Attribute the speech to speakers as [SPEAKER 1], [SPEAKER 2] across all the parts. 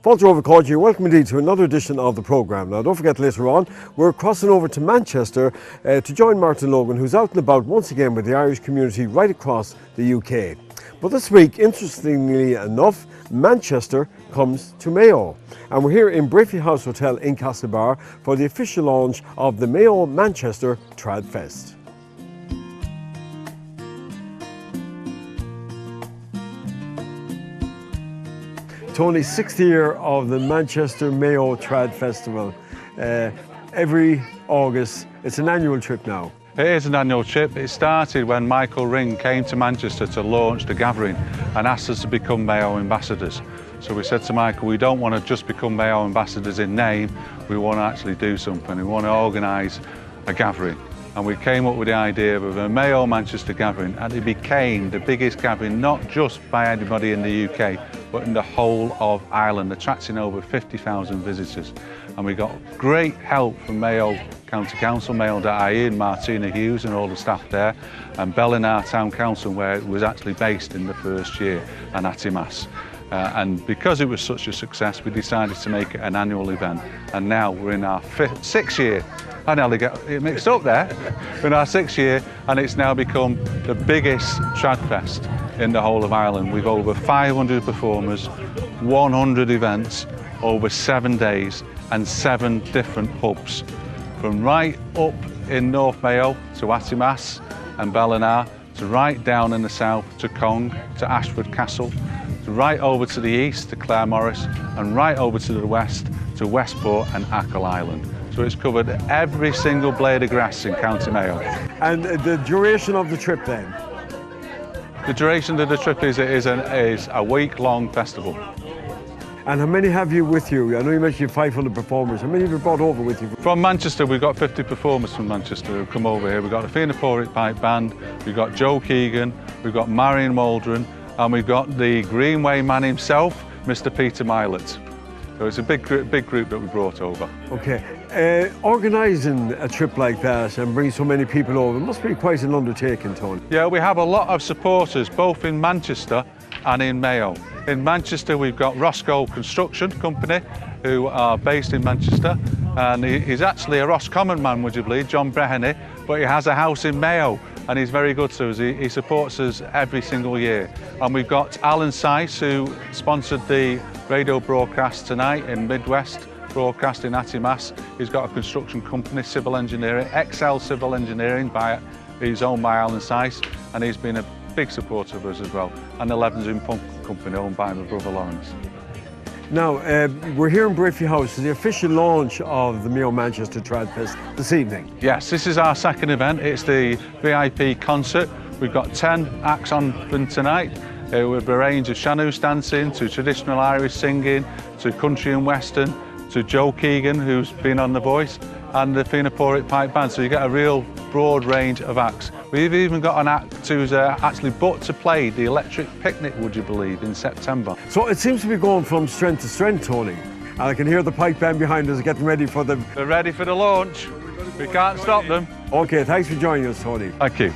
[SPEAKER 1] Walter Overcourt, welcome indeed to another edition of the programme. Now don't forget later on we're crossing over to Manchester to join Martin Logan, who's out and about once again with the Irish community right across the UK. But this week, interestingly enough, Manchester comes to Mayo. And we're here in Brafey House Hotel in Castlebar for the official launch of the Mayo Manchester Tradfest. Tony, 6th year of the Manchester Mayo Trad Festival. Every August, it's an annual trip now.
[SPEAKER 2] It is an annual trip. It started when Michael Ring came to Manchester to launch the gathering and asked us to become Mayo ambassadors. So we said to Michael, we don't want to just become Mayo ambassadors in name, we want to actually do something. We want to organise a gathering. And we came up with the idea of a Mayo Manchester gathering, and it became the biggest gathering, not just by anybody in the UK, but in the whole of Ireland, attracting over 50,000 visitors. And we got great help from Mayo County Council, Mayo.ie and Martina Hughes and all the staff there, and Ballina Town Council, where it was actually based in the first year, and Atimas. And because it was such a success, we decided to make it an annual event. And now we're in our 6th year. I nearly get it mixed up there. We're in our 6th year, and it's now become the biggest Tradfest in the whole of Ireland. We've over 500 performers, 100 events, over 7 days, and 7 different pubs. From right up in North Mayo to Atimas and Ballina, to right down in the south to Cong, to Ashford Castle, to right over to the east to Claremorris, and right over to the west to Westport and Achill Island. So it's covered every single blade of grass in County Mayo.
[SPEAKER 1] And the duration of the trip then?
[SPEAKER 2] The duration of the trip is a week-long festival.
[SPEAKER 1] And how many have you with you? I know you mentioned 500 performers. How many have you brought over with you?
[SPEAKER 2] From Manchester, we've got 50 performers from Manchester who've come over here. We've got the Fianna Fáilte Pipe Band, we've got Joe Keegan, we've got Marion Waldron, and we've got the Greenway man himself, Mr. Peter Milet. So it's a big group that we brought over.
[SPEAKER 1] Okay. Organising a trip like that and bringing so many people over must be quite an undertaking, Tony.
[SPEAKER 2] Yeah, we have a lot of supporters both in Manchester and in Mayo. In Manchester we've got Roscoe Construction Company, who are based in Manchester, and he's actually a Roscommon man, would you believe, John Breheny, but he has a house in Mayo and he's very good to us. He supports us every single year. And we've got Alan Syce, who sponsored the radio broadcast tonight in Midwest Broadcast in Atimas. He's got a construction company, civil engineering, XL Civil Engineering, he's owned by Alan Syce, and he's been a big supporter of us as well. And the Levenson Pump Company, owned by my brother Lawrence.
[SPEAKER 1] Now, we're here in Brafey House for the official launch of the Mayo Manchester Tradfest this evening.
[SPEAKER 2] Yes, this is our second event. It's the VIP concert. We've got 10 acts on tonight, with a range of Shanu's dancing, to traditional Irish singing, to country and western, to Joe Keegan, who's been on The Voice, and the Fianna Fáilte Pipe Band. So you get a real broad range of acts. We've even got an act who's actually booked to play the Electric Picnic, would you believe, in September.
[SPEAKER 1] So it seems to be going from strength to strength, Tony. And I can hear the pipe band behind us getting ready for the...
[SPEAKER 2] They're ready for the launch. We can't stop them.
[SPEAKER 1] Okay, thanks for joining us, Tony.
[SPEAKER 2] Thank you.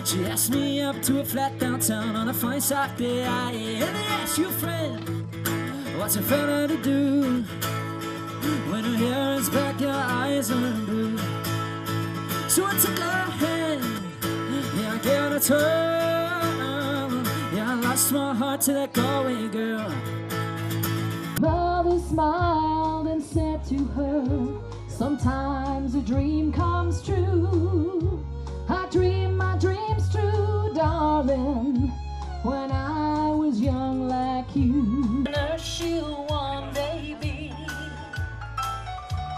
[SPEAKER 3] She asked me up to a flat downtown on a fine soft day. And I asked you, friend, what's a fella to do when her hair is black, your eyes are blue? So I took her hand, yeah, I gave her a turn. Yeah, I lost my heart to that Galway girl.
[SPEAKER 4] Mother smiled and said to her, sometimes a dream comes true. I dream my dreams true, darling, when I was young like you.
[SPEAKER 3] Nurse you one day be.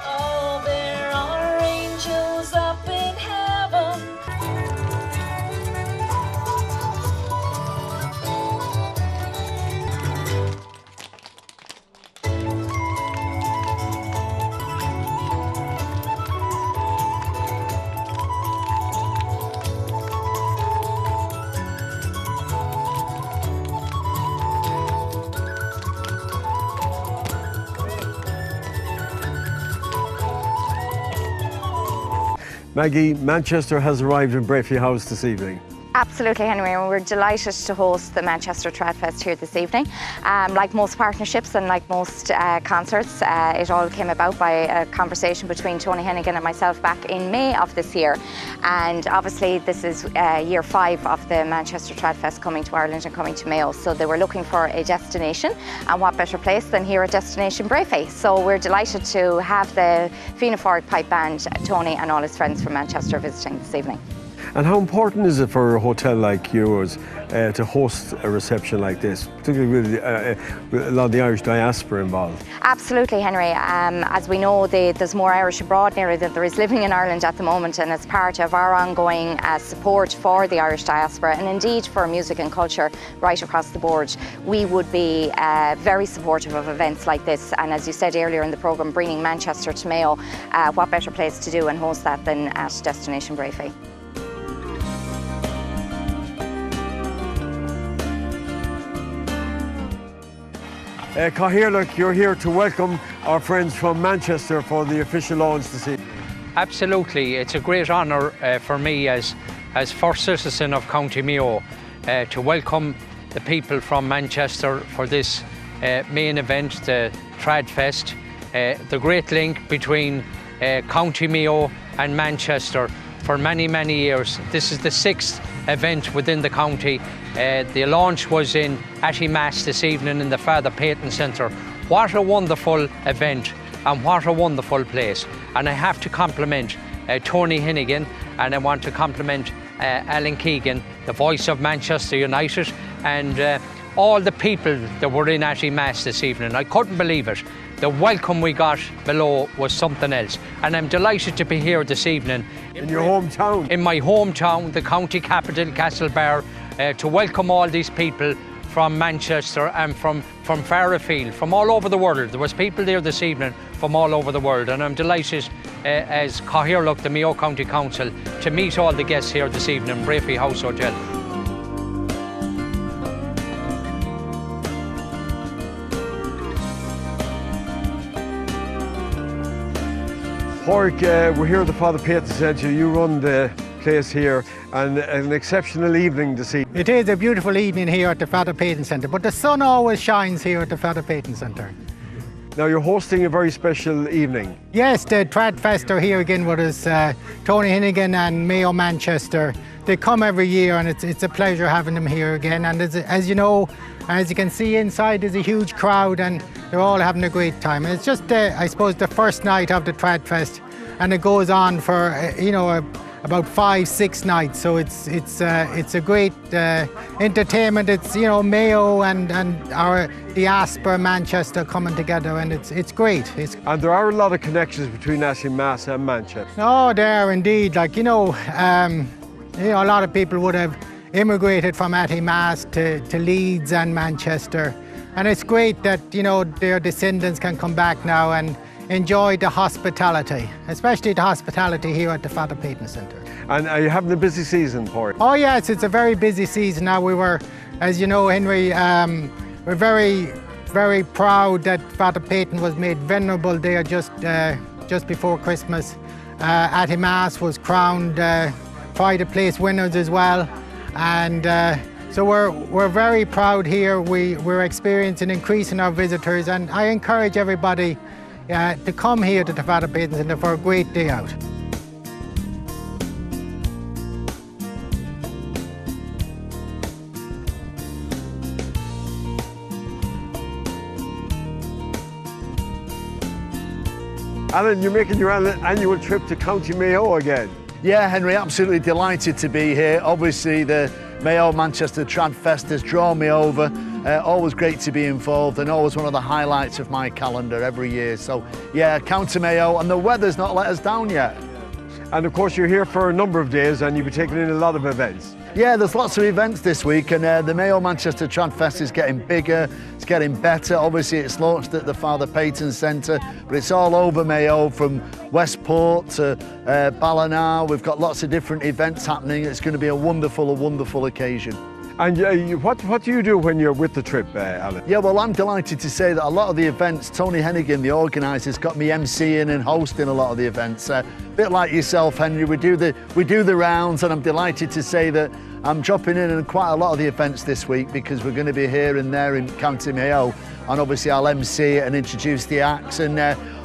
[SPEAKER 3] Oh, there are angels up in heaven.
[SPEAKER 1] Maggie, Manchester has arrived in Brayfie House this evening.
[SPEAKER 5] Absolutely, Henry, and we're delighted to host the Manchester Tradfest here this evening. Like most partnerships and like most concerts, it all came about by a conversation between Tony Hennigan and myself back in May of this year. And obviously this is year 5 of the Manchester Tradfest coming to Ireland and coming to Mayo. So they were looking for a destination, and what better place than here at Destination Brayfie. So we're delighted to have the Phonophoric Pipe Band, Tony and all his friends from Manchester visiting this evening.
[SPEAKER 1] And how important is it for a hotel like yours to host a reception like this, particularly with a lot of the Irish diaspora involved?
[SPEAKER 5] Absolutely, Henry. As we know, there's more Irish abroad nearly than there is living in Ireland at the moment, and as part of our ongoing support for the Irish diaspora and indeed for music and culture right across the board, we would be very supportive of events like this. And as you said earlier in the programme, bringing Manchester to Mayo, what better place to do and host that than at Destination Brayfie?
[SPEAKER 1] Cathaoirleach, look, you're here to welcome our friends from Manchester for the official launch this evening.
[SPEAKER 6] Absolutely, it's a great honour for me as first citizen of County Mayo to welcome the people from Manchester for this main event, the Tradfest, the great link between County Mayo and Manchester for many, many years. This is the 6th event within the county. The launch was in iMayo this evening in the Father Peyton Centre. What a wonderful event and what a wonderful place. And I have to compliment Tony Hennigan, and I want to compliment Alan Keegan, the voice of Manchester United, and all the people that were in iMayo this evening. I couldn't believe it. The welcome we got below was something else. And I'm delighted to be here this evening.
[SPEAKER 1] In your hometown?
[SPEAKER 6] In my hometown, the county capital, Castlebar, to welcome all these people from Manchester and from far afield, from all over the world. There was people there this evening from all over the world, and I'm delighted as Cathaoirleach, the Mayo County Council, to meet all the guests here this evening in Brayfie House Hotel.
[SPEAKER 1] Pork, we're here at the Father Peyton Centre. You run the place here, and an exceptional evening this evening.
[SPEAKER 7] It is a beautiful evening here at the Father Peyton Centre, but the sun always shines here at the Father Peyton Centre.
[SPEAKER 1] Now you're hosting a very special evening.
[SPEAKER 7] Yes, the Tradfest are here again with us, Tony Hennigan and Mayo Manchester. They come every year, and it's a pleasure having them here again. And as you know, as you can see inside, there's a huge crowd and they're all having a great time. And it's just, I suppose, the first night of the Tradfest, and it goes on for, about 5-6 nights. So it's a great entertainment. It's, Mayo and our diaspora Manchester coming together, and it's great.
[SPEAKER 1] And there are a lot of connections between iMayo and Manchester.
[SPEAKER 7] Oh, there are indeed. Like, a lot of people would have immigrated from iMayo to Leeds and Manchester. And it's great that, their descendants can come back now and enjoy the hospitality, especially the hospitality here at the Father Peyton Centre.
[SPEAKER 1] And are you having a busy season, Pork?
[SPEAKER 7] Oh yes, it's a very busy season now. We were, as you know, Henry, we're very, very proud that Father Peyton was made venerable there just before Christmas. iMayo was crowned Pride of Place winners as well. And so we're very proud here. We're experiencing increase in our visitors, and I encourage everybody to come here to the Father Peyton Centre for a great day out.
[SPEAKER 1] Alan, you're making your annual trip to County Mayo again.
[SPEAKER 8] Yeah, Henry, absolutely delighted to be here. Obviously, the Mayo Manchester Tradfest has drawn me over. Always great to be involved, and always one of the highlights of my calendar every year. So, yeah, County Mayo, and the weather's not let us down yet.
[SPEAKER 1] And of course, you're here for a number of days, and you'll be taking in a lot of events.
[SPEAKER 8] Yeah, there's lots of events this week, and the Mayo Manchester Tradfest is getting bigger, it's getting better. Obviously, it's launched at the Father Peyton Centre, but it's all over Mayo, from Westport to Ballina. We've got lots of different events happening. It's going to be a wonderful occasion.
[SPEAKER 1] And what do you do when you're with the trip, Alan?
[SPEAKER 8] Yeah, well, I'm delighted to say that a lot of the events, Tony Hennigan, the organiser, has got me emceeing and hosting a lot of the events. A bit like yourself, Henry, we do the rounds, and I'm delighted to say that I'm dropping in quite a lot of the events this week because we're going to be here and there in County Mayo, and obviously I'll MC it and introduce the acts and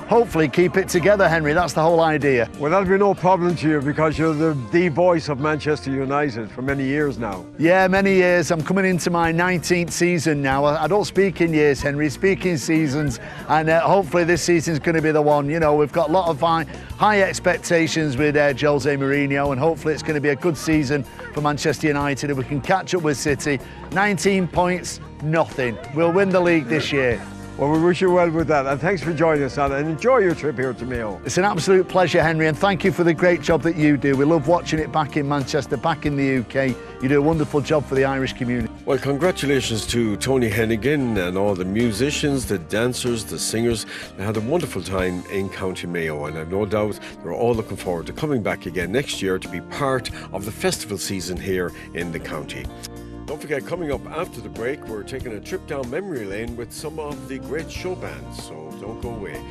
[SPEAKER 8] hopefully keep it together, Henry. That's the whole idea.
[SPEAKER 1] Well, that'll be no problem to you because you're the voice of Manchester United for many years now.
[SPEAKER 8] Yeah, many years. I'm coming into my 19th season now. I don't speak in years, Henry, speak in seasons, and hopefully this season's going to be the one. You know, we've got a lot of high expectations with Jose Mourinho, and hopefully it's going to be a good season for Manchester United and we can catch up with City. 19 points, nothing. We'll win the league this year.
[SPEAKER 1] Well, we wish you well with that, and thanks for joining us, Alan, and enjoy your trip here to Mayo.
[SPEAKER 8] It's an absolute pleasure, Henry, and thank you for the great job that you do. We love watching it back in Manchester, back in the UK. You do a wonderful job for the Irish community.
[SPEAKER 1] Well, congratulations to Tony Hennigan and all the musicians, the dancers, the singers. They had a wonderful time in County Mayo, and I've no doubt they're all looking forward to coming back again next year to be part of the festival season here in the county. Don't forget, coming up after the break, we're taking a trip down memory lane with some of the great show bands, so don't go away.